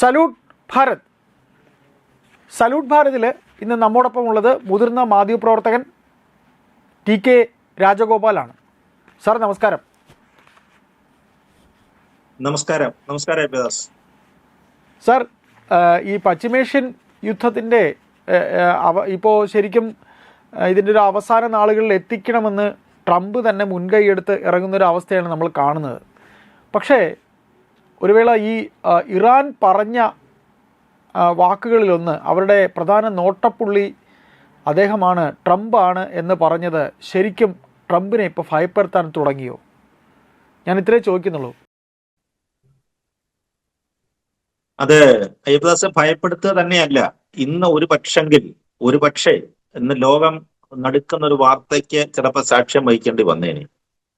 Salute Bharat. Salute ഭാരതിൽ ഇന്ന് നമ്മോടൊപ്പം ഉള്ളത് മുതിർന്ന മാധ്യമപ്രവർത്തകൻ ടി കെ രാജഗോപാലാണ്. സാർ നമസ്കാരം. നമസ്കാരം. നമസ്കാരം സാർ, ഈ പശ്ചിമേഷ്യൻ യുദ്ധത്തിൻ്റെ ഇപ്പോൾ ശരിക്കും ഇതിൻ്റെ ഒരു അവസാന നാളുകളിൽ എത്തിക്കണമെന്ന് ട്രംപ് തന്നെ മുൻകൈയെടുത്ത് ഇറങ്ങുന്നൊരു അവസ്ഥയാണ് നമ്മൾ കാണുന്നത്. പക്ഷേ ഒരു വേള ഈ ഇറാൻ പറഞ്ഞ വാക്കുകളിലൊന്ന്, അവരുടെ പ്രധാന നോട്ടപ്പുള്ളി അദ്ദേഹമാണ്, ട്രംപാണ് എന്ന് പറഞ്ഞത് ശരിക്കും ട്രംപിനെ ഇപ്പോൾ ഭയപ്പെടുത്താൻ തുടങ്ങിയോ? ഞാൻ ഇത്രേ ചോദിക്കുന്നുള്ളൂ. അത് അയ്യപ്പദാസ് ഭയപ്പെടുത്തുക തന്നെയല്ല. ഇന്ന് ഒരുപക്ഷെ ഇന്ന് ലോകം നടുക്കുന്ന ഒരു വാർത്തയ്ക്ക് ചിലപ്പോൾ സാക്ഷ്യം വഹിക്കേണ്ടി വന്നേനെ.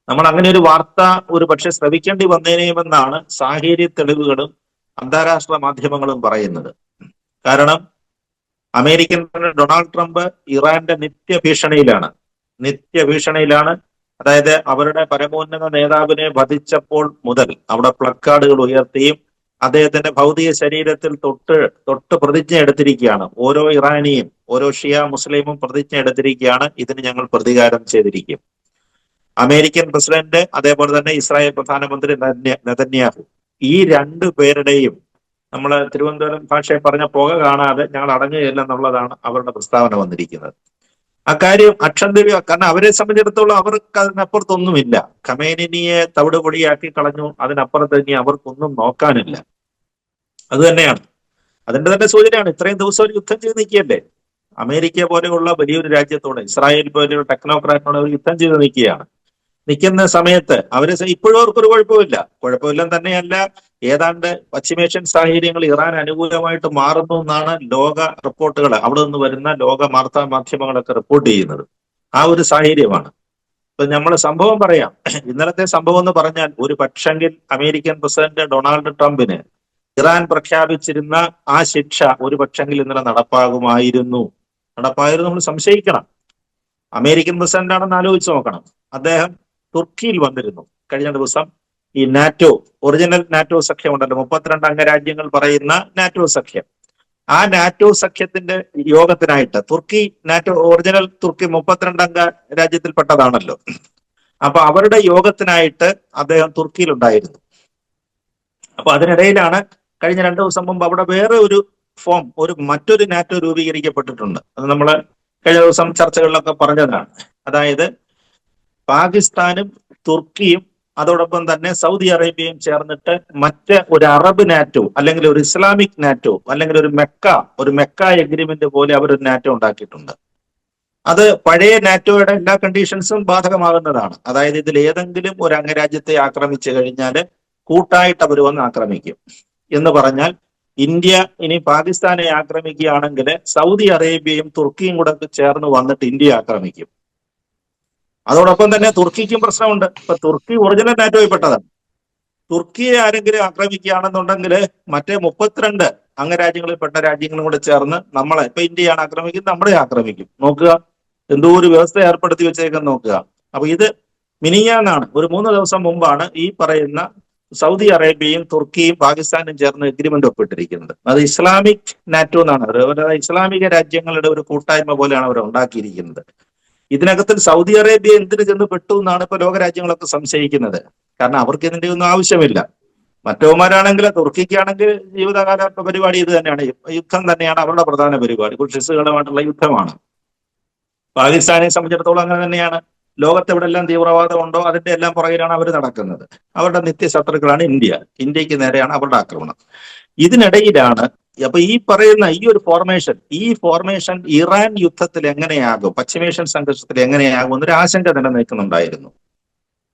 നമ്മൾ അങ്ങനെ ഒരു വാർത്ത ഒരു പക്ഷെ ശ്രവിക്കേണ്ടി വന്നേനെയുമെന്നാണ് സാഹചര്യ തെളിവുകളും അന്താരാഷ്ട്ര മാധ്യമങ്ങളും പറയുന്നത്. കാരണം അമേരിക്കൻ പ്രസിഡന്റ് ഡൊണാൾഡ് ട്രംപ് ഇറാന്റെ നിത്യഭീഷണിയിലാണ്. അതായത് അവരുടെ പരമോന്നത നേതാവിനെ വധിച്ചപ്പോൾ മുതൽ അവിടെ പ്ലക്കാർഡുകൾ ഉയർത്തിയും അദ്ദേഹത്തിന്റെ ഭൗതിക ശരീരത്തിൽ തൊട്ട് പ്രതിജ്ഞ എടുത്തിരിക്കുകയാണ്. ഓരോ ഇറാനിയും ഓരോ ഷിയ മുസ്ലിമും പ്രതിജ്ഞ എടുത്തിരിക്കുകയാണ്, ഇതിന് ഞങ്ങൾ പ്രതികാരം ചെയ്തിരിക്കും. അമേരിക്കൻ പ്രസിഡന്റ്, അതേപോലെ തന്നെ ഇസ്രായേൽ പ്രധാനമന്ത്രി നെതന്യാഹു, ഈ രണ്ടു പേരുടെയും നമ്മൾ തിരുവനന്തപുരം ഭാഷയെ പറഞ്ഞ പുക കാണാതെ ഞങ്ങൾ അടങ്ങുകയില്ലെന്നുള്ളതാണ് അവരുടെ പ്രസ്താവന വന്നിരിക്കുന്നത്. അക്കാര്യം അക്ഷന്തവ്യ, കാരണം അവരെ സംബന്ധിച്ചിടത്തോളം അവർക്ക് അതിനപ്പുറത്തൊന്നുമില്ല. ഖമേനിയെ തവിട് പൊടിയാക്കി കളഞ്ഞു, അതിനപ്പുറത്ത് ഇനി അവർക്കൊന്നും നോക്കാനില്ല. അത് തന്നെയാണ്, അതിന്റെ തന്നെ സൂചനയാണ്. ഇത്രയും ദിവസം ഒരു യുദ്ധം ചെയ്ത് നിൽക്കുകയല്ലേ. അമേരിക്ക പോലെയുള്ള വലിയൊരു രാജ്യത്തോട്, ഇസ്രായേൽ പോലെയുള്ള ടെക്നോക്രാറ്റിനോട് ഒരു യുദ്ധം ചെയ്ത് നിൽക്കുന്ന സമയത്ത് അവര് ഇപ്പോഴും അവർക്കൊരു കുഴപ്പമില്ലെന്ന് തന്നെയല്ല, ഏതാണ്ട് പശ്ചിമേഷ്യൻ സാഹചര്യങ്ങൾ ഇറാൻ അനുകൂലമായിട്ട് മാറുന്നു എന്നാണ് ലോക റിപ്പോർട്ടുകൾ, അവിടെ നിന്ന് വരുന്ന ലോക വാർത്താ മാധ്യമങ്ങളൊക്കെ റിപ്പോർട്ട് ചെയ്യുന്നത്. ആ ഒരു സാഹചര്യമാണ്. ഇപ്പൊ നമ്മൾ സംഭവം പറയാം. ഇന്നലത്തെ സംഭവം എന്ന് പറഞ്ഞാൽ, ഒരു പക്ഷെങ്കിൽ അമേരിക്കൻ പ്രസിഡന്റ് ഡൊണാൾഡ് ട്രംപിന് ഇറാൻ പ്രഖ്യാപിച്ചിരുന്ന ആ ശിക്ഷ ഒരു പക്ഷെങ്കിൽ ഇന്നലെ നടപ്പാകുമായിരുന്നു നമ്മൾ സംശയിക്കണം. അമേരിക്കൻ പ്രസിഡന്റ് ആണെന്ന് ആലോചിച്ച് നോക്കണം. അദ്ദേഹം തുർക്കിയിൽ വന്നിരുന്നു കഴിഞ്ഞ ദിവസം. ഈ നാറ്റോ, ഒറിജിനൽ നാറ്റോ സഖ്യം ഉണ്ടല്ലോ, 32 അംഗരാജ്യങ്ങൾ പറയുന്ന നാറ്റോ സഖ്യം, ആ നാറ്റോ സഖ്യത്തിന്റെ യോഗത്തിനായിട്ട് ഒറിജിനൽ തുർക്കി 32 അംഗ രാജ്യത്തിൽപ്പെട്ടതാണല്ലോ. അപ്പൊ അവരുടെ യോഗത്തിനായിട്ട് അദ്ദേഹം തുർക്കിയിലുണ്ടായിരുന്നു. അപ്പൊ അതിനിടയിലാണ് കഴിഞ്ഞ 2 ദിവസം മുമ്പ് അവിടെ വേറെ ഒരു മറ്റൊരു നാറ്റോ രൂപീകരിക്കപ്പെട്ടിട്ടുണ്ട്. അത് നമ്മള് കഴിഞ്ഞ ദിവസം ചർച്ചകളിലൊക്കെ പറഞ്ഞതാണ്. അതായത് പാകിസ്ഥാനും തുർക്കിയും അതോടൊപ്പം തന്നെ സൗദി അറേബ്യയും ചേർന്നിട്ട് മറ്റ് ഒരു അറബ് നാറ്റോ, അല്ലെങ്കിൽ ഒരു ഇസ്ലാമിക് നാറ്റോ, അല്ലെങ്കിൽ ഒരു മെക്ക എഗ്രിമെന്റ് പോലെ അവരൊരു നാറ്റോ ഉണ്ടാക്കിയിട്ടുണ്ട്. അത് പഴയ നാറ്റോയുടെ എല്ലാ കണ്ടീഷൻസും ബാധകമാകുന്നതാണ്. അതായത് ഇതിൽ ഏതെങ്കിലും ഒരു അംഗരാജ്യത്തെ ആക്രമിച്ചു കഴിഞ്ഞാൽ കൂട്ടായിട്ട് അവർ വന്ന് ആക്രമിക്കും എന്ന് പറഞ്ഞാൽ, ഇന്ത്യ ഇനി പാകിസ്ഥാനെ ആക്രമിക്കുകയാണെങ്കിൽ സൗദി അറേബ്യയും തുർക്കിയും കൂടെ ചേർന്ന് വന്നിട്ട് ഇന്ത്യയെ ആക്രമിക്കും. അതോടൊപ്പം തന്നെ തുർക്കിക്കും പ്രശ്നമുണ്ട്. ഇപ്പൊ തുർക്കി ഒറിജിനൽ നാറ്റോയിൽ പെട്ടതാണ്. തുർക്കിയെ ആരെങ്കിലും ആക്രമിക്കുകയാണെന്നുണ്ടെങ്കിൽ മറ്റേ 32 അംഗരാജ്യങ്ങളിൽപ്പെട്ട രാജ്യങ്ങളും കൂടെ ചേർന്ന് നമ്മളെ, ഇപ്പൊ ഇന്ത്യയാണ് ആക്രമിക്കുന്നത്, നമ്മളെ ആക്രമിക്കും. നോക്കുക, എന്തോ ഒരു വ്യവസ്ഥ ഏർപ്പെടുത്തി വെച്ചേക്കെന്ന് നോക്കുക. അപ്പൊ ഇത് മിനിഞ്ഞാന്നാണ്, ഒരു 3 ദിവസം മുമ്പാണ് ഈ പറയുന്ന സൗദി അറേബ്യയും തുർക്കിയും പാകിസ്ഥാനും ചേർന്ന് എഗ്രിമെന്റ് ഒപ്പിട്ടിരിക്കുന്നത്. അത് ഇസ്ലാമിക് നാറ്റോ എന്നാണ്. ഇസ്ലാമിക രാജ്യങ്ങളുടെ ഒരു കൂട്ടായ്മ പോലെയാണ് അവർ ഉണ്ടാക്കിയിരിക്കുന്നത്. ഇതിനകത്തിൽ സൗദി അറേബ്യ എന്തിനു ചെന്ന് പെട്ടു എന്നാണ് ഇപ്പൊ ലോകരാജ്യങ്ങളൊക്കെ സംശയിക്കുന്നത്. കാരണം അവർക്ക് ഇതിന്റെ ഒന്നും ആവശ്യമില്ല. മറ്റവന്മാരാണെങ്കിൽ, തുർക്കിക്കാണെങ്കിൽ ജീവിതകാല പരിപാടി ഇത് തന്നെയാണ്, യുദ്ധം തന്നെയാണ് അവരുടെ പ്രധാന പരിപാടി, കുഷിസുകളുമായിട്ടുള്ള യുദ്ധമാണ്. പാകിസ്ഥാനെ സംബന്ധിച്ചിടത്തോളം അങ്ങനെ തന്നെയാണ്. ലോകത്തെവിടെല്ലാം തീവ്രവാദം ഉണ്ടോ അതിന്റെ എല്ലാം പുറകിലാണ് അവർ നടക്കുന്നത്. അവരുടെ നിത്യശത്രുക്കളാണ് ഇന്ത്യക്ക് നേരെയാണ് അവരുടെ ആക്രമണം. ഇതിനിടയിലാണ് അപ്പൊ ഈ പറയുന്ന ഈ ഫോർമേഷൻ ഇറാൻ യുദ്ധത്തിൽ എങ്ങനെയാകും, പശ്ചിമേഷ്യൻ സംഘർഷത്തിൽ എങ്ങനെയാകും എന്നൊരു ആശങ്ക നിലനിൽക്കുന്നുണ്ടായിരുന്നു.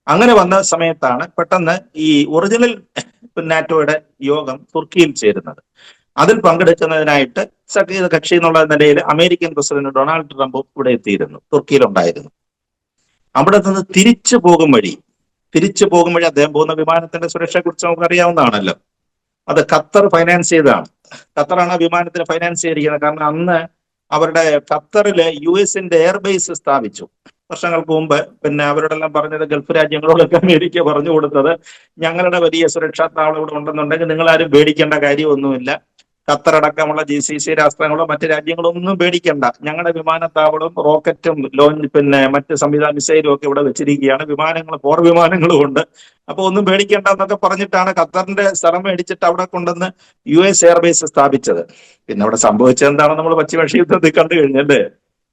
അങ്ങനെ വന്ന സമയത്താണ് പെട്ടെന്ന് ഈ ഒറിജിനൽ നാറ്റോയുടെ യോഗം തുർക്കിയിൽ ചേരുന്നത്. അതിൽ പങ്കെടുക്കുന്നതിനായിട്ട് കക്ഷി എന്നുള്ള നിലയിൽ അമേരിക്കൻ പ്രസിഡന്റ് ഡൊണാൾഡ് ട്രംപ് ഇവിടെ എത്തിയിരുന്നു, തുർക്കിയിലുണ്ടായിരുന്നു. അവിടെ നിന്ന് തിരിച്ചു പോകും വഴി അദ്ദേഹം പോകുന്ന വിമാനത്തിന്റെ സുരക്ഷയെ കുറിച്ച് നമുക്ക് അറിയാവുന്നതാണല്ലോ. അത് ഖത്തർ ഫൈനാൻസ് ചെയ്തതാണ്. ഖത്തറാണ് വിമാനത്തിന് ഫൈനാൻസ് ചെയ്തിരിക്കുന്നത്. കാരണം അന്ന് അവരുടെ ഖത്തറില് US എയർബേസ് സ്ഥാപിച്ചു. വർഷങ്ങൾക്ക് മുമ്പ് പിന്നെ അവരോടെല്ലാം പറഞ്ഞത്, ഗൾഫ് രാജ്യങ്ങളോടൊക്കെ അമേരിക്ക പറഞ്ഞു കൊടുത്തത്, ഞങ്ങളുടെ വലിയ സുരക്ഷാ താവളം ഇവിടെ ഉണ്ടെന്നുണ്ടെങ്കിൽ നിങ്ങൾ ആരും പേടിക്കേണ്ട കാര്യമൊന്നുമില്ല. ഖത്തർ അടക്കമുള്ള GCC രാഷ്ട്രങ്ങളോ മറ്റ് രാജ്യങ്ങളോ ഒന്നും പേടിക്കേണ്ട, ഞങ്ങളുടെ വിമാനത്താവളവും റോക്കറ്റും പിന്നെ മറ്റ് സംവിധാന മിസൈലും ഒക്കെ ഇവിടെ വെച്ചിരിക്കുകയാണ്, പോർ വിമാനങ്ങളും ഉണ്ട്, അപ്പൊ ഒന്നും പേടിക്കേണ്ട എന്നൊക്കെ പറഞ്ഞിട്ടാണ് ഖത്തറിന്റെ സ്ഥലം മേടിച്ചിട്ട് അവിടെ കൊണ്ടുവന്ന് US എയർബേസ് സ്ഥാപിച്ചത്. പിന്നെ അവിടെ സംഭവിച്ചത് എന്താണെന്ന് നമ്മൾ പശ്ചിമേഷ്യ യുദ്ധത്തിൽ കണ്ടു കഴിഞ്ഞല്ലേ.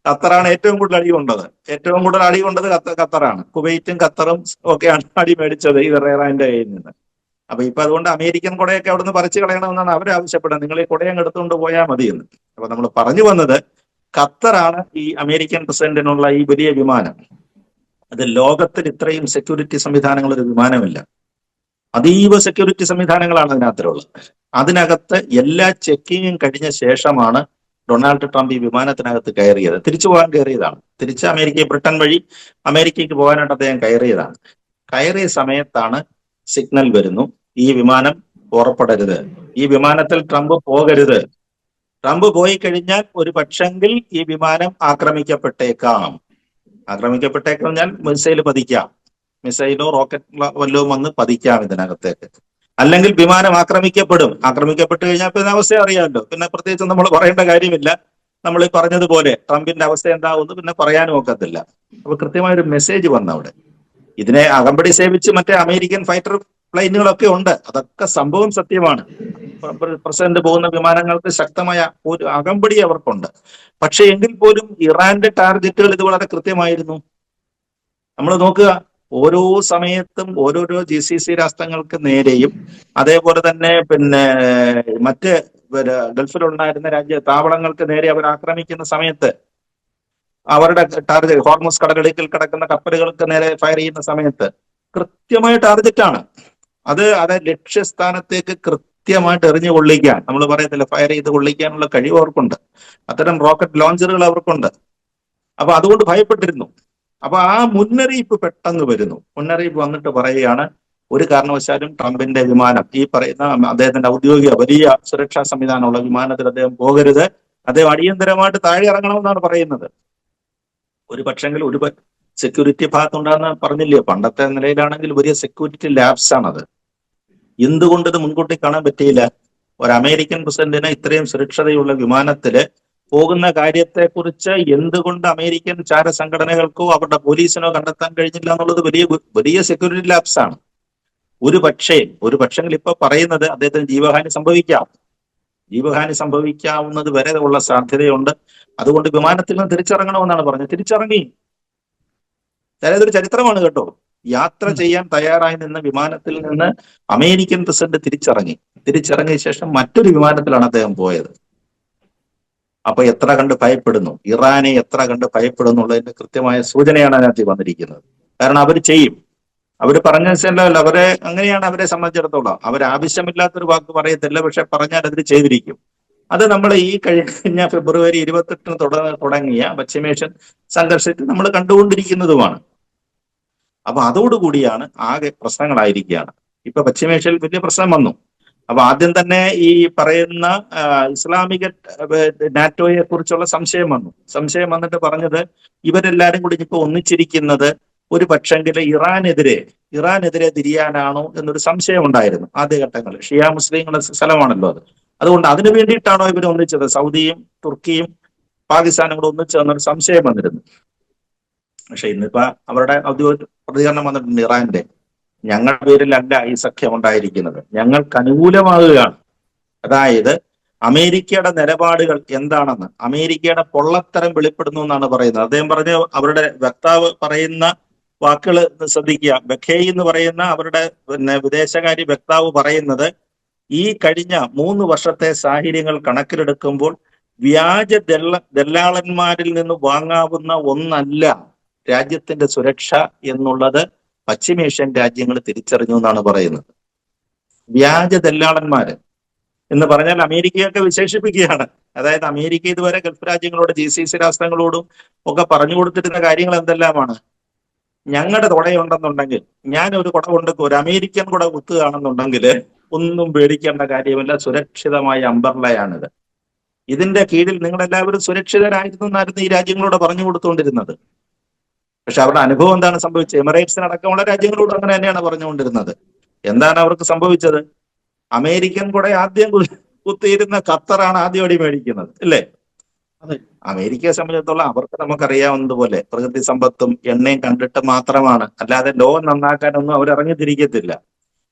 ഖത്തറാണ് ഏറ്റവും കൂടുതൽ അടി കൊണ്ടത്. ഏറ്റവും കൂടുതൽ അടി കൊണ്ടത് ഖത്തറാണ്. കുവൈറ്റും ഖത്തറും ഒക്കെയാണ് അടി മേടിച്ചത് ഈ ഇറാന്റെ കയ്യിൽ നിന്ന്. അപ്പൊ ഇപ്പൊ അതുകൊണ്ട് അമേരിക്കൻ കുടയൊക്കെ അവിടുന്ന് പറിച്ചു കളയണമെന്നാണ് അവർ ആവശ്യപ്പെടുന്നത്. നിങ്ങൾ ഈ കുടയും എടുത്തുകൊണ്ട് പോയാൽ മതി എന്ന്. അപ്പൊ നമ്മൾ പറഞ്ഞു വന്നത്, ഖത്തറാണ് ഈ അമേരിക്കൻ പ്രസിഡന്റിനുള്ള ഈ വലിയ വിമാനം. അത് ലോകത്തിൽ ഇത്രയും സെക്യൂരിറ്റി സംവിധാനങ്ങൾ ഒരു വിമാനമില്ല. അതീവ സെക്യൂരിറ്റി സംവിധാനങ്ങളാണ് അതിനകത്തുള്ളത്. അതിനകത്ത് എല്ലാ ചെക്കിങ്ങും കഴിഞ്ഞ ശേഷമാണ് ഡൊണാൾഡ് ട്രംപ് ഈ വിമാനത്തിനകത്ത് കയറിയത്. തിരിച്ചു പോകാൻ കയറിയതാണ്. തിരിച്ച് ബ്രിട്ടൻ വഴി അമേരിക്കയ്ക്ക് പോകാനായിട്ട് അദ്ദേഹം കയറിയതാണ്. കയറിയ സമയത്താണ് സിഗ്നൽ വരുന്നു, ഈ വിമാനം പുറപ്പെടരുത്, ഈ വിമാനത്തിൽ ട്രംപ് പോകരുത്. ട്രംപ് പോയി കഴിഞ്ഞാൽ ഒരു പക്ഷെങ്കിൽ ഈ വിമാനം ആക്രമിക്കപ്പെട്ടേക്കാം. ഞാൻ മിസൈൽ പതിക്കാം, മിസൈലോ റോക്കറ്റ് വല്ലതും വന്ന് പതിക്കാം ഇതിനകത്തേക്ക്. അല്ലെങ്കിൽ വിമാനം ആക്രമിക്കപ്പെട്ട് കഴിഞ്ഞാൽ പിന്നെ അവസ്ഥ അറിയാമല്ലോ. പിന്നെ പ്രത്യേകിച്ച് നമ്മൾ പറയേണ്ട കാര്യമില്ല. നമ്മൾ ഈ പറഞ്ഞതുപോലെ ട്രംപിന്റെ അവസ്ഥ എന്താവുമെന്ന് പിന്നെ പറയാനും ഒക്കത്തില്ല. അപ്പൊ കൃത്യമായൊരു മെസ്സേജ് വന്നു അവിടെ. ഇതിനെ അകമ്പടി സേവിച്ച് മറ്റേ അമേരിക്കൻ ഫൈറ്റർ പ്ലെയിനുകളൊക്കെ ഉണ്ട്. അതൊക്കെ സംഭവം സത്യമാണ്. പ്രസിഡന്റ് പോകുന്ന വിമാനങ്ങൾക്ക് ശക്തമായ ഒരു അകമ്പടി അവർക്കുണ്ട്. പക്ഷെ എങ്കിൽ പോലും ഇറാന്റെ ടാർഗറ്റുകൾ ഇത് വളരെ കൃത്യമായിരുന്നു. നമ്മൾ നോക്കുക, ഓരോ സമയത്തും ഓരോരോ GCC രാഷ്ട്രങ്ങൾക്ക് നേരെയും അതേപോലെ തന്നെ പിന്നെ മറ്റ് ഗൾഫിലുണ്ടായിരുന്ന താവളങ്ങൾക്ക് നേരെ അവർ ആക്രമിക്കുന്ന സമയത്ത്, അവരുടെ ടാർഗറ്റ് ഹോർമുസ് കടലിടുക്കിൽ കിടക്കുന്ന കപ്പലുകൾക്ക് നേരെ ഫയർ ചെയ്യുന്ന സമയത്ത് കൃത്യമായ ടാർഗറ്റാണ് അത്. ലക്ഷ്യസ്ഥാനത്തേക്ക് കൃത്യമായിട്ട് എറിഞ്ഞു കൊള്ളിക്കാൻ, നമ്മൾ പറയത്തില്ല, ഫയർ ചെയ്ത് കൊള്ളിക്കാനുള്ള കഴിവ് അവർക്കുണ്ട്. അത്തരം റോക്കറ്റ് ലോഞ്ചറുകൾ അവർക്കുണ്ട്. അപ്പൊ അതുകൊണ്ട് ഭയപ്പെട്ടിരുന്നു. അപ്പൊ ആ മുന്നറിയിപ്പ് പെട്ടെന്ന് വരുന്നു. മുന്നറിയിപ്പ് വന്നിട്ട് പറയുകയാണ്, ഒരു കാരണവശാലും ട്രംപിന്റെ വിമാനം, ഈ പറയുന്ന അദ്ദേഹത്തിന്റെ ഔദ്യോഗിക വലിയ സുരക്ഷാ സംവിധാനമുള്ള വിമാനത്തിൽ അദ്ദേഹം പോകരുത്, അദ്ദേഹം അടിയന്തരമായിട്ട് താഴെ ഇറങ്ങണമെന്നാണ് പറയുന്നത്. ഒരു പക്ഷെങ്കിൽ ഒരു സെക്യൂരിറ്റി ഭാഗത്തുണ്ടാകുന്ന പറഞ്ഞില്ലേ, പണ്ടത്തെ നിലയിലാണെങ്കിൽ വലിയ സെക്യൂരിറ്റി ലാബ്സ് ആണത്. എന്തുകൊണ്ട് ഇത് മുൻകൂട്ടി കാണാൻ പറ്റിയില്ല? ഒരു അമേരിക്കൻ പ്രസിഡന്റിന് ഇത്രയും സുരക്ഷതയുള്ള വിമാനത്തില് പോകുന്ന കാര്യത്തെക്കുറിച്ച് എന്തുകൊണ്ട് അമേരിക്കൻ ചാര സംഘടനകൾക്കോ അവരുടെ പോലീസിനോ കണ്ടെത്താൻ കഴിഞ്ഞില്ല എന്നുള്ളത് വലിയ സെക്യൂരിറ്റി ലാബ്സ് ആണ്. ഒരു പക്ഷെങ്കിൽ ഇപ്പൊ പറയുന്നത് അദ്ദേഹത്തിന് ജീവഹാനി സംഭവിക്കാവുന്നത് വരെ ഉള്ള സാധ്യതയുണ്ട്. അതുകൊണ്ട് വിമാനത്തിൽ നിന്ന് തിരിച്ചിറങ്ങണമെന്നാണ് പറഞ്ഞത്. തിരിച്ചിറങ്ങി. അതായത് ഒരു ചരിത്രമാണ് കേട്ടോ. യാത്ര ചെയ്യാൻ തയ്യാറായി നിന്ന വിമാനത്തിൽ നിന്ന് അമേരിക്കൻ പ്രസിഡന്റ് തിരിച്ചിറങ്ങിയ ശേഷം മറ്റൊരു വിമാനത്തിലാണ് അദ്ദേഹം പോയത്. അപ്പൊ എത്ര കണ്ട് ഭയപ്പെടുന്നു, ഇറാനെ എത്ര കണ്ട് ഭയപ്പെടുന്നു എന്നുള്ളതിന്റെ കൃത്യമായ സൂചനയാണ് അതിനകത്ത് വന്നിരിക്കുന്നത്. കാരണം അവർ ചെയ്യും. അവര് പറഞ്ഞല്ലോ, അങ്ങനെയാണ് അവരെ സംബന്ധിച്ചിടത്തോളം. ആവശ്യമില്ലാത്തൊരു വാക്ക് പറയത്തില്ല, പക്ഷെ പറഞ്ഞാൽ അതിൽ ചെയ്തിരിക്കും. അത് നമ്മൾ ഈ കഴിഞ്ഞ ഫെബ്രുവരി 28 തുടങ്ങിയ പശ്ചിമേഷ്യൻ സംഘർഷത്തിൽ നമ്മൾ കണ്ടുകൊണ്ടിരിക്കുന്നതുമാണ്. അപ്പൊ അതോടുകൂടിയാണ് ആകെ പ്രശ്നങ്ങളായിരിക്കുകയാണ്. ഇപ്പൊ പശ്ചിമേഷ്യയിൽ വലിയ പ്രശ്നം വന്നു. അപ്പൊ ആദ്യം തന്നെ ഈ പറയുന്ന ഇസ്ലാമിക നാറ്റോയെ കുറിച്ചുള്ള സംശയം വന്നിട്ട് പറഞ്ഞത്, ഇവരെല്ലാരും കൂടി ഇപ്പൊ ഒന്നിച്ചിരിക്കുന്നത് ഒരു പക്ഷെങ്കിൽ ഇറാനെതിരെ തിരിയാനാണോ എന്നൊരു സംശയം ഉണ്ടായിരുന്നു ആദ്യഘട്ടങ്ങളിൽ. ഷിയ മുസ്ലിങ്ങളുടെ സ്ഥലമാണല്ലോ അത്. അതുകൊണ്ട് അതിനു വേണ്ടിയിട്ടാണോ ഇവർ ഒന്നിച്ചത്, സൗദിയും തുർക്കിയും പാകിസ്ഥാനും കൂടെ ഒന്നിച്ചതെന്നൊരു സംശയം വന്നിരുന്നു. പക്ഷെ ഇന്നിപ്പോ അവരുടെ ഔദ്യോഗിക പ്രതികരണം വന്നിട്ടുണ്ട് ഇറാന്റെ, ഞങ്ങളുടെ പേരിലല്ല ഈ സഖ്യം ഉണ്ടായിരിക്കുന്നത്, ഞങ്ങൾക്ക് അനുകൂലമാകുകയാണ്. അതായത് അമേരിക്കയുടെ നിലപാടുകൾ എന്താണെന്ന്, അമേരിക്കയുടെ പൊള്ളത്തരം വെളിപ്പെടുന്നു എന്നാണ് പറയുന്നത്. അദ്ദേഹം പറഞ്ഞ അവരുടെ വക്താവ് പറയുന്ന വാക്കുകൾ ശ്രദ്ധിക്കുക. ബഖേയി എന്ന് പറയുന്ന അവരുടെ വിദേശകാര്യ വക്താവ് പറയുന്നത്, ഈ കഴിഞ്ഞ 3 വർഷത്തെ സാഹചര്യങ്ങൾ കണക്കിലെടുക്കുമ്പോൾ വ്യാജ ദല്ലാളന്മാരിൽ നിന്ന് വാങ്ങാവുന്ന ഒന്നല്ല രാജ്യത്തിന്റെ സുരക്ഷ എന്നുള്ളത് പശ്ചിമേഷ്യൻ രാജ്യങ്ങൾ തിരിച്ചറിഞ്ഞു എന്നാണ് പറയുന്നത്. വ്യാജ ദല്ലാളന്മാര് എന്ന് പറഞ്ഞാൽ അമേരിക്കയൊക്കെ വിശേഷിപ്പിക്കുകയാണ്. അതായത് അമേരിക്ക ഇതുവരെ ഗൾഫ് രാജ്യങ്ങളോട് GCC രാഷ്ട്രങ്ങളോടും ഒക്കെ പറഞ്ഞു കൊടുത്തിരുന്ന കാര്യങ്ങൾ എന്തെല്ലാമാണ്? ഞങ്ങളുടെ കുടയുണ്ടെന്നുണ്ടെങ്കിൽ, ഞാൻ ഒരു കുട ഒരു അമേരിക്കൻ കുട കുത്തുകയാണെന്നുണ്ടെങ്കിൽ ഒന്നും പേടിക്കേണ്ട കാര്യമില്ല, സുരക്ഷിതമായ അംബർലയാണിത്, ഇതിന്റെ കീഴിൽ നിങ്ങളെല്ലാവരും സുരക്ഷിതരായിരുന്നു എന്നായിരുന്നു ഈ രാജ്യങ്ങളോട് പറഞ്ഞു കൊടുത്തുകൊണ്ടിരുന്നത്. പക്ഷെ അവരുടെ അനുഭവം എന്താണ് സംഭവിച്ചത്? എമിറേറ്റ്സിനടക്കമുള്ള രാജ്യങ്ങളോട് അങ്ങനെ തന്നെയാണ് പറഞ്ഞുകൊണ്ടിരുന്നത്. എന്താണ് അവർക്ക് സംഭവിച്ചത്? അമേരിക്കൻ കൂടെ ആദ്യം കുത്തിയിരുന്ന ഖത്തറാണ് ആദ്യം അടി മേടിക്കുന്നത്, അല്ലേ? അതെ. അമേരിക്കയെ സംബന്ധിച്ചിടത്തോളം അവർക്ക് നമുക്കറിയാവുന്നതുപോലെ പ്രകൃതി സമ്പത്തും എണ്ണയും കണ്ടിട്ട് മാത്രമാണ്, അല്ലാതെ ലോകം നന്നാക്കാനൊന്നും അവർ ഇറങ്ങിത്തിരിക്കത്തില്ല.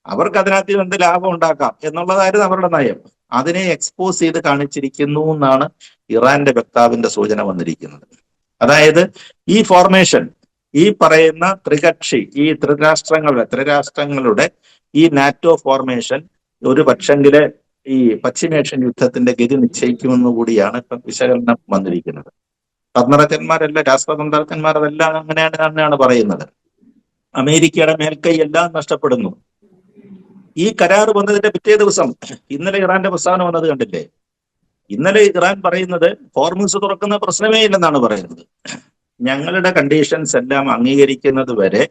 അവർക്ക് അതിനകത്ത് എന്ത് ലാഭം ഉണ്ടാക്കാം എന്നുള്ളതായിരുന്നു അവരുടെ നയം. അതിനെ എക്സ്പോസ് ചെയ്ത് കാണിച്ചിരിക്കുന്നു എന്നാണ് ഇറാന്റെ വക്താവിന്റെ സൂചന വന്നിരിക്കുന്നത്. അതായത് ഈ ഫോർമേഷൻ, ഈ പറയുന്ന ഈ ത്രിരാഷ്ട്രങ്ങളുടെ ഈ നാറ്റോ ഫോർമേഷൻ ഒരു പക്ഷെങ്കില് ഈ പശ്ചിമേഷ്യൻ യുദ്ധത്തിന്റെ ഗതി നിശ്ചയിക്കുമെന്ന് കൂടിയാണ് ഇപ്പം വിശകലനം വന്നിരിക്കുന്നത്. തന്ത്രജ്ഞന്മാരെല്ലാം, രാഷ്ട്രതന്ത്രജ്ഞന്മാർ അതെല്ലാം തന്നെയാണ് പറയുന്നത്. അമേരിക്കയുടെ മേൽക്കൈ എല്ലാം നഷ്ടപ്പെടുന്നു. ഈ കരാർ വന്നതിന്റെ പിറ്റേ ദിവസം ഇന്നലെ ഇറാന്റെ പ്രസ്താവന വന്നത് കണ്ടില്ലേ? ഇന്നലെ ഇറാൻ പറയുന്നത് ഹോർമുസ് തുറക്കുന്ന പ്രശ്നമേ ഇല്ലെന്നാണ് പറയുന്നത്. ഞങ്ങളുടെ കണ്ടീഷൻസ് എല്ലാം അംഗീകരിക്കുന്നത് വരെ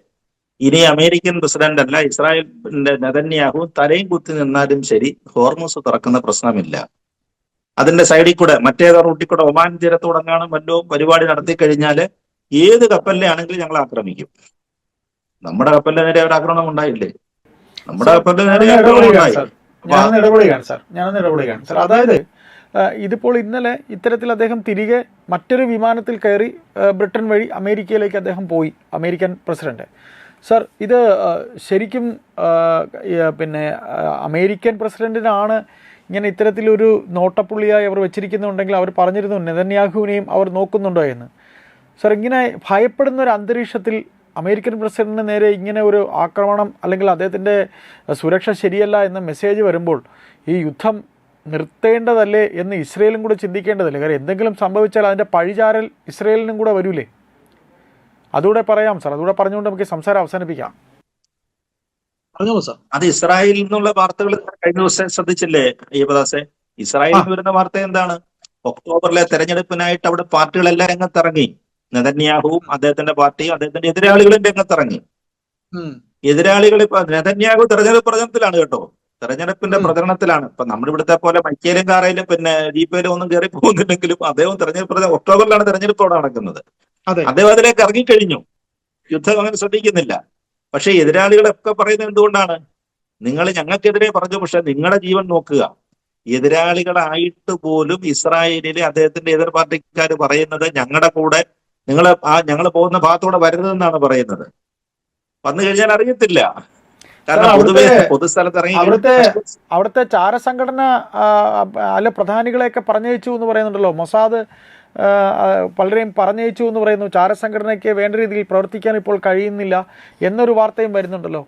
ഇനി അമേരിക്കൻ പ്രസിഡന്റ് അല്ല, ഇസ്രായേലിന്റെ നെതന്യാഹു തലയും കുത്തി നിന്നാലും ശരി, ഹോർമുസ് തുറക്കുന്ന പ്രശ്നമില്ല. അതിന്റെ സൈഡിൽ കൂടെ മറ്റേതോ റൂട്ടിൽ കൂടെ ഒമാൻ തീരത്തോടങ്ങാനും വല്ലോ പരിപാടി നടത്തി കഴിഞ്ഞാൽ ഏത് കപ്പലിനെ ആണെങ്കിലും ഞങ്ങൾ ആക്രമിക്കും. നമ്മുടെ കപ്പലിന്റെ നേരെ ഒരു ആക്രമണം ഉണ്ടായില്ലേ? നമ്മുടെ കപ്പലിന്റെ നേരെ ആക്രമണം ഉണ്ടായി. ഞാനൊന്ന് ഇടപെടുകയാണ് സാർ. അതായത് ഇതിപ്പോൾ ഇന്നലെ ഇത്തരത്തിൽ അദ്ദേഹം തിരികെ മറ്റൊരു വിമാനത്തിൽ കയറി ബ്രിട്ടൻ വഴി അമേരിക്കയിലേക്ക് അദ്ദേഹം പോയി, അമേരിക്കൻ പ്രസിഡന്റ്. സർ, ഇത് ശരിക്കും പിന്നെ അമേരിക്കൻ പ്രസിഡന്റിനാണ് ഇങ്ങനെ ഇത്തരത്തിലൊരു നോട്ടപ്പുള്ളിയായി അവർ വെച്ചിരിക്കുന്നുണ്ടെങ്കിൽ അവർ പറഞ്ഞിരുന്നു നെതന്യാഹുവിനെയും അവർ നോക്കുന്നുണ്ടോ എന്ന്. സർ, ഇങ്ങനെ ഭയപ്പെടുന്ന ഒരു അന്തരീക്ഷത്തിൽ അമേരിക്കൻ പ്രസിഡന്റിന് നേരെ ഇങ്ങനെ ഒരു ആക്രമണം അല്ലെങ്കിൽ അദ്ദേഹത്തിൻ്റെ സുരക്ഷ ശരിയല്ല എന്ന മെസ്സേജ് വരുമ്പോൾ ഈ യുദ്ധം നിർത്തേണ്ടതല്ലേ എന്ന് ഇസ്രയേലും കൂടെ ചിന്തിക്കേണ്ടതല്ലേ? കാര്യം എന്തെങ്കിലും സംഭവിച്ചാൽ അതിൻ്റെ പഴിചാരൽ ഇസ്രയേലിനും കൂടെ വരൂലേ? അതുകൂടെ പറയാം സാർ, അതുകൂടെ പറഞ്ഞുകൊണ്ട് നമുക്ക് സംസാരം അവസാനിപ്പിക്കാം. അത് ഇസ്രായേലിൽ നിന്നുള്ള വാർത്തകൾ കഴിഞ്ഞ ദിവസം ശ്രദ്ധിച്ചില്ലേ അയ്യപ്പദാസെ? ഇസ്രായേലിൽ നിന്ന് വരുന്ന വാർത്ത എന്താണ്? ഒക്ടോബറിലെ തെരഞ്ഞെടുപ്പിനായിട്ട് അവിടെ പാർട്ടികളെല്ലാം രംഗത്തിറങ്ങി. നെതന്യാഹുവും അദ്ദേഹത്തിന്റെ പാർട്ടിയും അദ്ദേഹത്തിന്റെ എതിരാളികളും രംഗത്തിറങ്ങി. എതിരാളികൾ ഇപ്പൊ നെതന്യാഹു തെരഞ്ഞെടുപ്പ് പ്രചരണത്തിലാണ് കേട്ടോ, തെരഞ്ഞെടുപ്പിന്റെ പ്രചരണത്തിലാണ്. ഇപ്പൊ നമ്മുടെ ഇവിടുത്തെ പോലെ മൈക്കേലും കാറയിലും പിന്നെ ജീപ്പയിലും ഒന്നും കയറി പോകുന്നില്ലെങ്കിലും അദ്ദേഹം തെരഞ്ഞെടുപ്പ് ഒക്ടോബറിലാണ് തെരഞ്ഞെടുപ്പ് അവിടെ നടക്കുന്നത്. അദ്ദേഹം അതിലേക്ക് ഇറങ്ങിക്കഴിഞ്ഞു. യുദ്ധം അങ്ങനെ ശ്രദ്ധിക്കുന്നില്ല. പക്ഷെ എതിരാളികളൊക്കെ പറയുന്നത് എന്തുകൊണ്ടാണ്? നിങ്ങൾ ഞങ്ങൾക്കെതിരെ പറഞ്ഞു, പക്ഷെ നിങ്ങളുടെ ജീവൻ നോക്കുക. എതിരാളികളായിട്ട് പോലും ഇസ്രായേലിലെ അദ്ദേഹത്തിന്റെ എതിർ പാർട്ടിക്കാർ പറയുന്നത് ഞങ്ങളുടെ കൂടെ ഞങ്ങൾ പോകുന്ന ഭാഗത്തൂടെ വരരുതെന്നാണ് പറയുന്നത്. വന്നു കഴിഞ്ഞാൽ അറിയത്തില്ല. കാരണം പൊതുവെ പൊതുസ്ഥലത്ത് ഇറങ്ങി അവിടുത്തെ ചാരസംഘടന അല്ല പ്രധാനികളെയൊക്കെ പറഞ്ഞയച്ചു എന്ന് പറയുന്നുണ്ടല്ലോ. മൊസാദ് പലരെയും പറഞ്ഞയച്ചു എന്ന് പറയുന്നു. ചാരസംഘടനയ്ക്ക് വേണ്ട രീതിയിൽ പ്രവർത്തിക്കാൻ ഇപ്പോൾ കഴിയുന്നില്ല എന്നൊരു വാർത്തയും വരുന്നുണ്ടല്ലോ.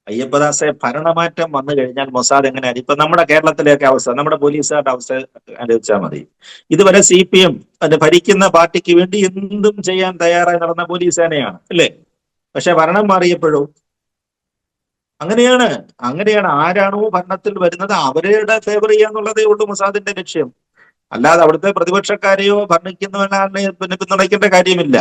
അയ്യപ്പദാസെ, ഭരണമാറ്റം വന്നു കഴിഞ്ഞാൽ മൊസാദ് എങ്ങനെയാണ്? ഇപ്പൊ നമ്മുടെ കേരളത്തിലെയൊക്കെ അവസ്ഥ, നമ്മുടെ പോലീസുകാരുടെ അവസ്ഥ ആലോചിച്ചാൽ മതി. ഇതുവരെ CPM അതിന്റെ ഭരിക്കുന്ന പാർട്ടിക്ക് വേണ്ടി എന്തും ചെയ്യാൻ തയ്യാറായി നടന്ന പോലീസ് സേനയാണ്, അല്ലേ? പക്ഷെ ഭരണം മാറിയപ്പോഴും അങ്ങനെയാണ്. ആരാണോ ഭരണത്തിൽ വരുന്നത് അവരുടെ ഫേവർ ചെയ്യാന്നുള്ളതേ ഉള്ളൂ മൊസാദിന്റെ ലക്ഷ്യം. അല്ലാതെ അവിടുത്തെ പ്രതിപക്ഷക്കാരെയോ ഭരണക്കുന്നവനാണ് പിന്നെ പിന്തുണയ്ക്കേണ്ട കാര്യമില്ല.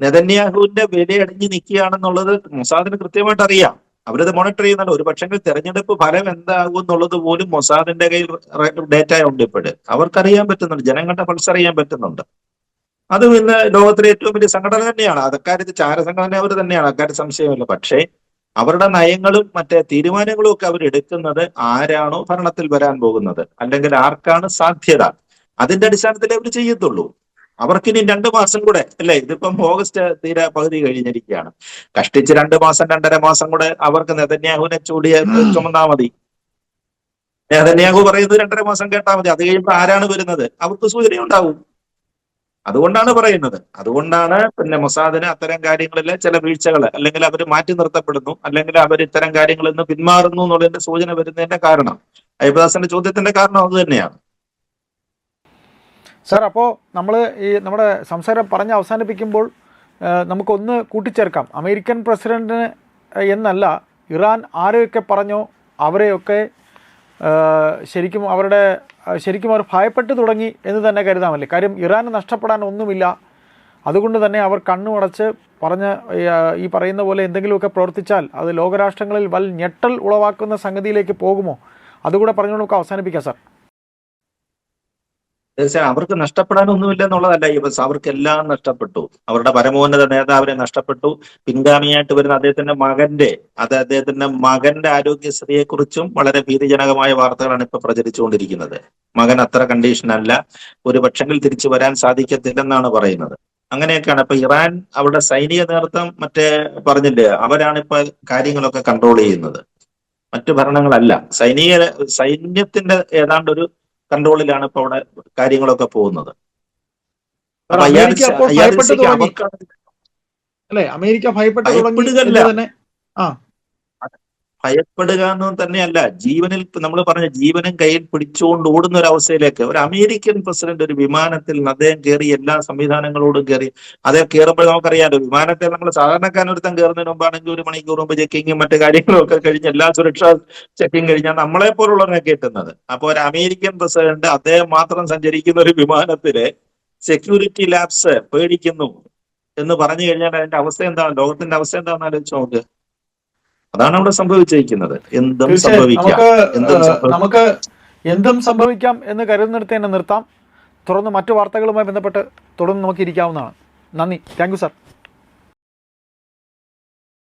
നെതന്യാഹുവിന്റെ വിലയടിഞ്ഞ് നിൽക്കുകയാണെന്നുള്ളത് മൊസാദിന് കൃത്യമായിട്ട് അറിയാം. അവരത് മോണിറ്റർ ചെയ്യുന്നുണ്ട്. ഒരു പക്ഷെങ്കിൽ തെരഞ്ഞെടുപ്പ് ഫലം എന്താകും എന്നുള്ളത് പോലും മൊസാദിന്റെ കയ്യിൽ ഡേറ്റ ഉണ്ട്. ഇപ്പോഴും അവർക്കറിയാൻ പറ്റുന്നുണ്ട്, ജനങ്ങളുടെ പൾസ് അറിയാൻ പറ്റുന്നുണ്ട്. അത് ഇന്ന് ലോകത്തിലെ ഏറ്റവും വലിയ സംഘടന തന്നെയാണ്. അക്കാര്യത്തിൽ ചാരസംഘടന അവർ തന്നെയാണ്, അക്കാര്യത്തിൽ സംശയമില്ല. പക്ഷേ അവരുടെ നയങ്ങളും മറ്റേ തീരുമാനങ്ങളും ഒക്കെ അവരെടുക്കുന്നത് ആരാണോ ഭരണത്തിൽ വരാൻ പോകുന്നത്, അല്ലെങ്കിൽ ആർക്കാണ് സാധ്യത, അതിന്റെ അടിസ്ഥാനത്തിലേ അവർ ചെയ്യത്തുള്ളൂ. അവർക്കിനി 2 മാസം കൂടെ അല്ലേ? ഇതിപ്പം ഓഗസ്റ്റ് തീരെ പകുതി കഴിഞ്ഞിരിക്കുകയാണ്. കഷ്ടിച്ച് 2 മാസം 2.5 മാസം കൂടെ അവർക്ക് നെതന്യാഹുവിനെ ചുമന്നാ മതി. നെതന്യാഹു പറയുന്നത് 2.5 മാസം കേട്ടാൽ മതി. അത് കഴിയുമ്പോൾ ആരാണ് വരുന്നത് അവർക്ക് സൂചനയുണ്ടാവും. അതുകൊണ്ടാണ് പറയുന്നത്. അതുകൊണ്ടാണ് പിന്നെ മൊസാദിന് അത്തരം കാര്യങ്ങളിൽ ചില വീഴ്ചകൾ, അല്ലെങ്കിൽ അവർ മാറ്റി നിർത്തപ്പെടുന്നു, അല്ലെങ്കിൽ അവർ ഇത്തരം കാര്യങ്ങളിൽ നിന്ന് പിന്മാറുന്നു എന്നുള്ളതിന്റെ സൂചന വരുന്നതിന്റെ കാരണം, അയ്യപ്പദാസന്റെ ചോദ്യത്തിന്റെ കാരണം അത് തന്നെയാണ്. സാർ, അപ്പോൾ നമ്മൾ ഈ നമ്മുടെ സംസാരം പറഞ്ഞ് അവസാനിപ്പിക്കുമ്പോൾ നമുക്കൊന്ന് കൂട്ടിച്ചേർക്കാം. അമേരിക്കൻ പ്രസിഡന്റിന് എന്നല്ല, ഇറാൻ ആരെയൊക്കെ പറഞ്ഞോ അവരെയൊക്കെ ശരിക്കും അവർ ഭയപ്പെട്ടു തുടങ്ങി എന്ന് തന്നെ കരുതാമല്ലേ? കാര്യം ഇറാന് നഷ്ടപ്പെടാൻ ഒന്നുമില്ല. അതുകൊണ്ട് തന്നെ അവർ കണ്ണുമടച്ച് ഈ പറയുന്ന പോലെ എന്തെങ്കിലുമൊക്കെ പ്രവർത്തിച്ചാൽ അത് ലോകരാഷ്ട്രങ്ങളിൽ വൽ ഞെട്ടൽ ഉളവാക്കുന്ന സംഗതിയിലേക്ക് പോകുമോ? അതുകൂടെ പറഞ്ഞുകൊണ്ട് നമുക്ക് അവസാനിപ്പിക്കാം സാർ. തീർച്ചയായും അവർക്ക് നഷ്ടപ്പെടാനൊന്നുമില്ല എന്നുള്ളതല്ല ഈ ബസ്, അവർക്ക് എല്ലാം നഷ്ടപ്പെട്ടു. അവരുടെ പരമോന്നത നേതാവിനെ നഷ്ടപ്പെട്ടു. പിൻഗാമിയായിട്ട് വരുന്ന അദ്ദേഹത്തിന്റെ മകന്റെ ആരോഗ്യസ്ഥിതിയെ കുറിച്ചും വളരെ ഭീതിജനകമായ വാർത്തകളാണ് ഇപ്പൊ പ്രചരിച്ചുകൊണ്ടിരിക്കുന്നത്. മകൻ അത്ര കണ്ടീഷൻ അല്ല, ഒരു പക്ഷെങ്കിൽ തിരിച്ചു വരാൻ സാധിക്കത്തില്ലെന്നാണ് പറയുന്നത്. അങ്ങനെയൊക്കെയാണ് ഇപ്പൊ ഇറാൻ അവരുടെ സൈനിക നേതൃത്വം മറ്റേ പറഞ്ഞില്ലേ, അവരാണ് ഇപ്പൊ കാര്യങ്ങളൊക്കെ കൺട്രോൾ ചെയ്യുന്നത്, മറ്റു ഭരണങ്ങളല്ല. സൈന്യത്തിന്റെ ഏതാണ്ട് ഒരു കൺട്രോളിലാണ് ഇപ്പൊ അവിടെ കാര്യങ്ങളൊക്കെ പോകുന്നത്. സാർ, അപ്പൊ അമേരിക്ക അപ്പോൾ ഭയപ്പെട്ടു തുടങ്ങി അവർക്ക് അല്ലേ? അമേരിക്ക ഭയപ്പെട്ടു തുടങ്ങി ഭയപ്പെടുകയല്ല, എന്ന് തന്നെ. ആ ഭയപ്പെടുക എന്ന് തന്നെയല്ല, ജീവനിൽ നമ്മൾ പറഞ്ഞ ജീവനും കയ്യിൽ പിടിച്ചുകൊണ്ട് ഓടുന്ന ഒരു അവസ്ഥയിലേക്ക് ഒരു അമേരിക്കൻ പ്രസിഡന്റ് ഒരു വിമാനത്തിൽ നിന്ന് അദ്ദേഹം കയറി, എല്ലാ സംവിധാനങ്ങളോടും കയറി. അദ്ദേഹം കയറുമ്പോൾ നമുക്കറിയാലോ, വിമാനത്തിൽ നമ്മൾ സാധാരണക്കാരനൊരുത്തം കയറുന്നതിന് മുമ്പാണെങ്കിൽ 1 മണിക്കൂർ മുമ്പ് ചെക്കിങ്ങും മറ്റു കാര്യങ്ങളും ഒക്കെ കഴിഞ്ഞ് എല്ലാ സുരക്ഷാ ചെക്കിങ് കഴിഞ്ഞാൽ നമ്മളെ പോലുള്ളവരെ കയറ്റുന്നത്. അപ്പൊ ഒരു അമേരിക്കൻ പ്രസിഡന്റ് അദ്ദേഹം മാത്രം സഞ്ചരിക്കുന്ന ഒരു വിമാനത്തില് സെക്യൂരിറ്റി ലാബ്സ് പേടിക്കുന്നു എന്ന് പറഞ്ഞു കഴിഞ്ഞാൽ അതിന്റെ അവസ്ഥ എന്താണ്, ലോകത്തിന്റെ അവസ്ഥ എന്താണെന്ന് ആലോചിച്ച് നോക്ക്. അതാണ് അവിടെ സംഭവിച്ചിരിക്കുന്നത്. എന്തും തീർച്ചയായും സംഭവിക്കാം, നമുക്ക് എന്തും സംഭവിക്കാം എന്ന് കരുതുന്നിടത്ത് തന്നെ നിർത്താം. തുടർന്ന് മറ്റു വാർത്തകളുമായി ബന്ധപ്പെട്ട് തുടർന്ന് നമുക്ക് ഇരിക്കാവുന്നതാണ്. നന്ദി. Thank you sir.